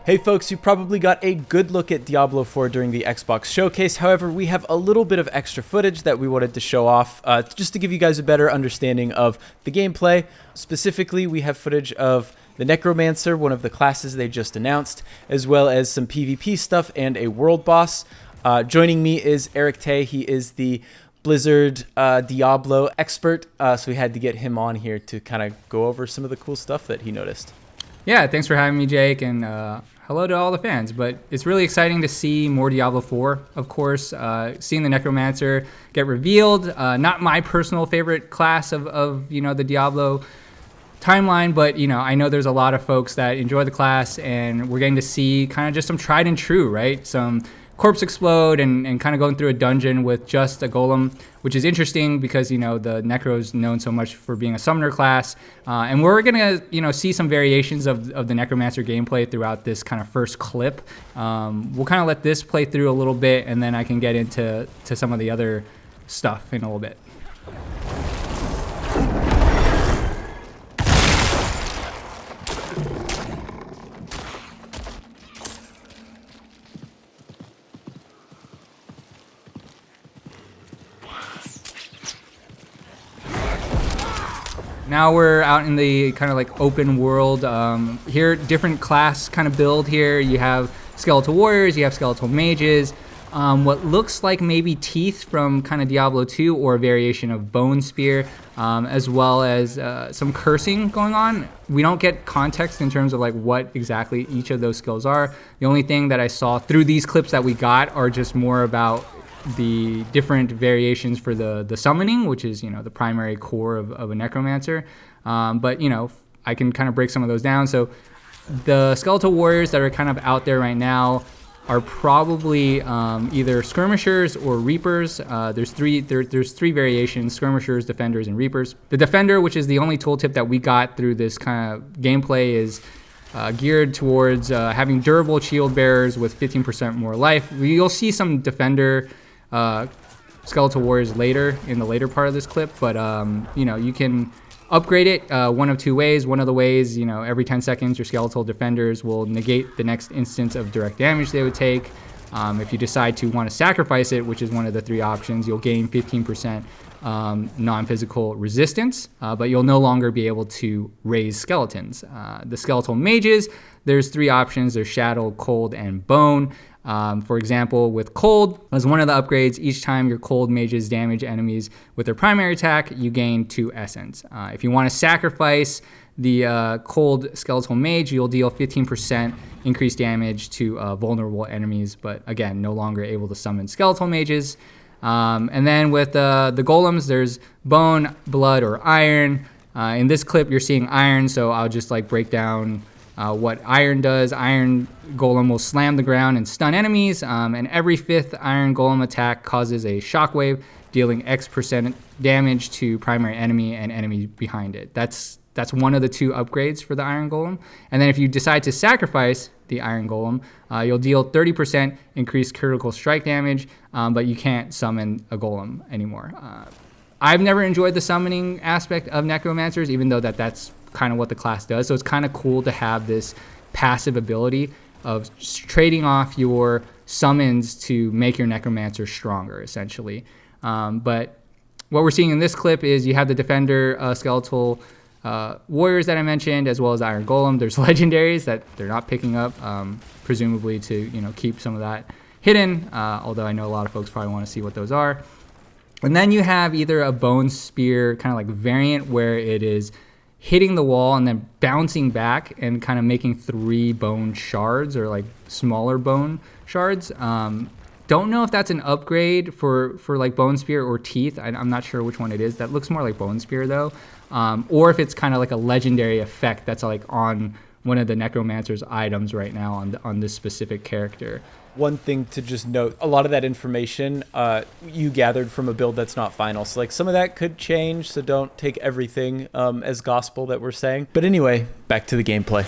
Hey folks, you probably got a good look at Diablo IV during the Xbox showcase. However, we have a little bit of extra footage that we wanted to show off just to give you guys a better understanding of the gameplay. Specifically, we have footage of the Necromancer, one of the classes they just announced, as well as some PvP stuff and a world boss. Joining me is Erick. He is the Blizzard Diablo expert, so we had to get him on here to kind of go over some of the cool stuff that he noticed. Yeah, thanks for having me, Jake, and hello to all the fans. But it's really exciting to see more Diablo IV, of course. Seeing the Necromancer get revealed, not my personal favorite class of the Diablo timeline, but I know there's a lot of folks that enjoy the class, and we're getting to see kind of just some tried and true, right? Some corpse explode and kind of going through a dungeon with just a golem, which is interesting because the Necro's known so much for being a summoner class, and we're gonna see some variations of the Necromancer gameplay throughout this kind of first clip. We'll kind of let this play through a little bit, and then I can get into some of the other stuff in a little bit. Now we're out in the kind of like open world. Here, different class kind of build here. You have Skeletal Warriors, you have Skeletal Mages, what looks like maybe teeth from kind of Diablo II or a variation of Bone Spear, as well as some cursing going on. We don't get context in terms of like what exactly each of those skills are. The only thing that I saw through these clips that we got are just more about the different variations for the summoning, which is the primary core of a Necromancer, but I can kind of break some of those down. So the Skeletal Warriors that are kind of out there right now are probably either Skirmishers or Reapers. There's three variations: Skirmishers, Defenders, and Reapers. The Defender, which is the only tooltip that we got through this kind of gameplay, is geared towards having durable shield bearers with 15% more life. You'll see some Defender Skeletal Warriors later in the later part of this clip, but you can upgrade it one of two ways. One of the ways, every 10 seconds your Skeletal Defenders will negate the next instance of direct damage they would take. If you decide to want to sacrifice it, which is one of the three options, you'll gain 15% non-physical resistance, but you'll no longer be able to raise skeletons. The Skeletal Mages, there's three options. There's Shadow, Cold, and Bone. For example, with Cold, as one of the upgrades, each time your Cold Mages damage enemies with their primary attack, you gain 2 essence. If you want to sacrifice the Cold Skeletal Mage, you'll deal 15% increased damage to vulnerable enemies, but again, no longer able to summon Skeletal Mages. And then with the Golems, there's Bone, Blood, or Iron. In this clip, you're seeing Iron, so I'll just break down what Iron does. Iron Golem will slam the ground and stun enemies, and every 5th Iron Golem attack causes a shockwave, dealing X% damage to primary enemy and enemy behind it. That's one of the 2 upgrades for the Iron Golem. And then if you decide to sacrifice the Iron Golem, you'll deal 30% increased critical strike damage, but you can't summon a Golem anymore. I've never enjoyed the summoning aspect of Necromancers, even though that's kind of what the class does. So it's kind of cool to have this passive ability of trading off your summons to make your Necromancer stronger, essentially. But what we're seeing in this clip is you have the Defender Skeletal Warriors that I mentioned, as well as Iron Golem. There's legendaries that they're not picking up, presumably to keep some of that hidden, although I know a lot of folks probably want to see what those are. And then you have either a Bone Spear kind of variant where it is hitting the wall and then bouncing back and kind of making 3 bone shards, or smaller bone shards. Don't know if that's an upgrade for Bone Spear or Teeth. I'm not sure which one it is. That looks more like Bone Spear though. Or if it's kind of like a legendary effect that's on one of the Necromancer's items right now on this specific character. One thing to just note, a lot of that information you gathered from a build that's not final. So some of that could change, so don't take everything as gospel that we're saying. But anyway, back to the gameplay.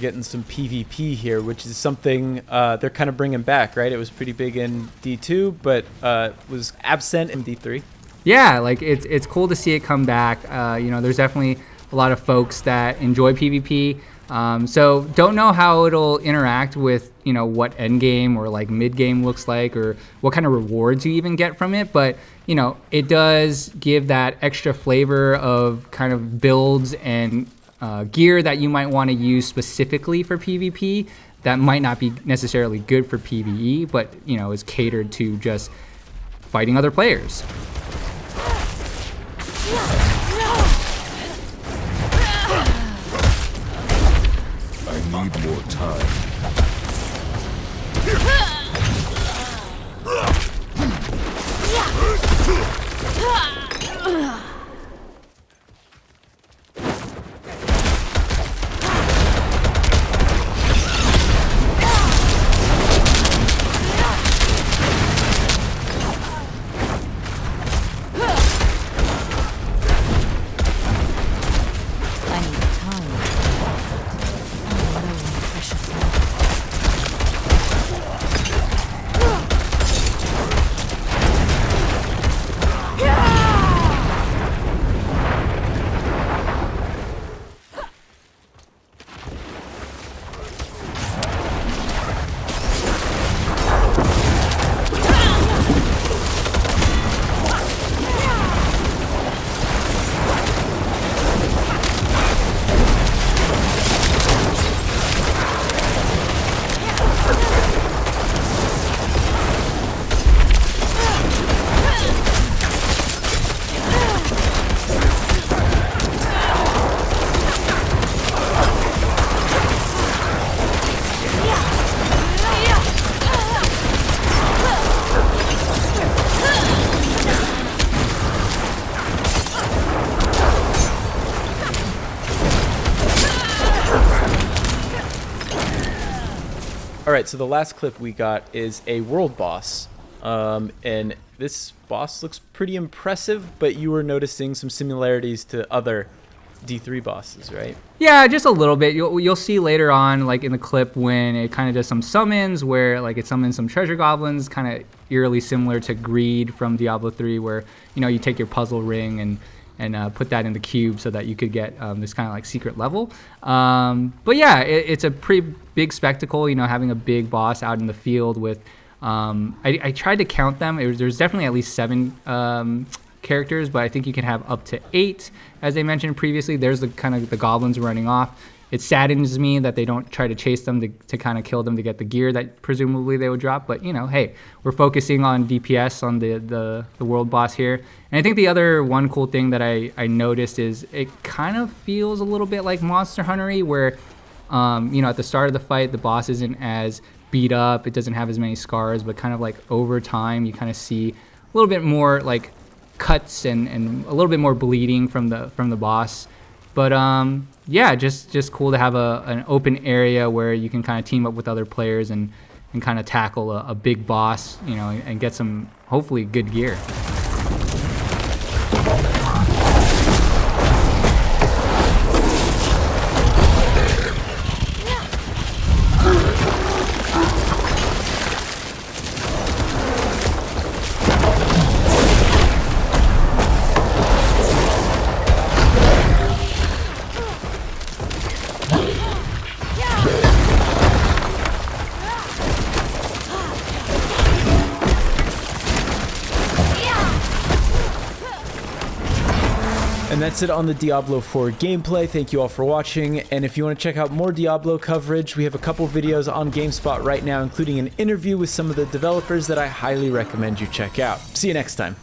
getting some PvP here, which is something they're kind of bringing back, right? It was pretty big in D2, but was absent in D3. Yeah, like it's cool to see it come back. You know, there's definitely a lot of folks that enjoy PvP. So don't know how it'll interact with, you know, what end game or like mid game looks like, or what kind of rewards you even get from it. But, you know, it does give that extra flavor of kind of builds and gear that you might want to use specifically for PvP that might not be necessarily good for PvE, but, you know, is catered to just fighting other players. I need more time. All right, so the last clip we got is a world boss, and this boss looks pretty impressive, but you were noticing some similarities to other D3 bosses, right? Yeah, just a little bit. You'll see later on, like in the clip, when it kind of does some summons, where like it summons some treasure goblins, kind of eerily similar to Greed from Diablo 3, where, you know, you take your puzzle ring and put that in the cube so that you could get this kind of like secret level. But yeah, it's a pretty big spectacle, you know, having a big boss out in the field with, I tried to count them. There's definitely at least 7 characters, but I think you can have up to 8, as they mentioned previously. There's the kind of the goblins running off. It saddens me that they don't try to chase them to kind of kill them to get the gear that presumably they would drop. But, you know, hey, we're focusing on DPS on the world boss here. And I think the other one cool thing that I noticed is it kind of feels a little bit like Monster Hunter-y, where, you know, at the start of the fight, the boss isn't as beat up. It doesn't have as many scars, but kind of like over time, you kind of see a little bit more like cuts and a little bit more bleeding from the boss. But yeah, just cool to have an open area where you can kind of team up with other players and kind of tackle a big boss, you know, and get some hopefully good gear. And that's it on the Diablo IV gameplay. Thank you all for watching, and if you want to check out more Diablo coverage, we have a couple videos on GameSpot right now, including an interview with some of the developers that I highly recommend you check out. See you next time.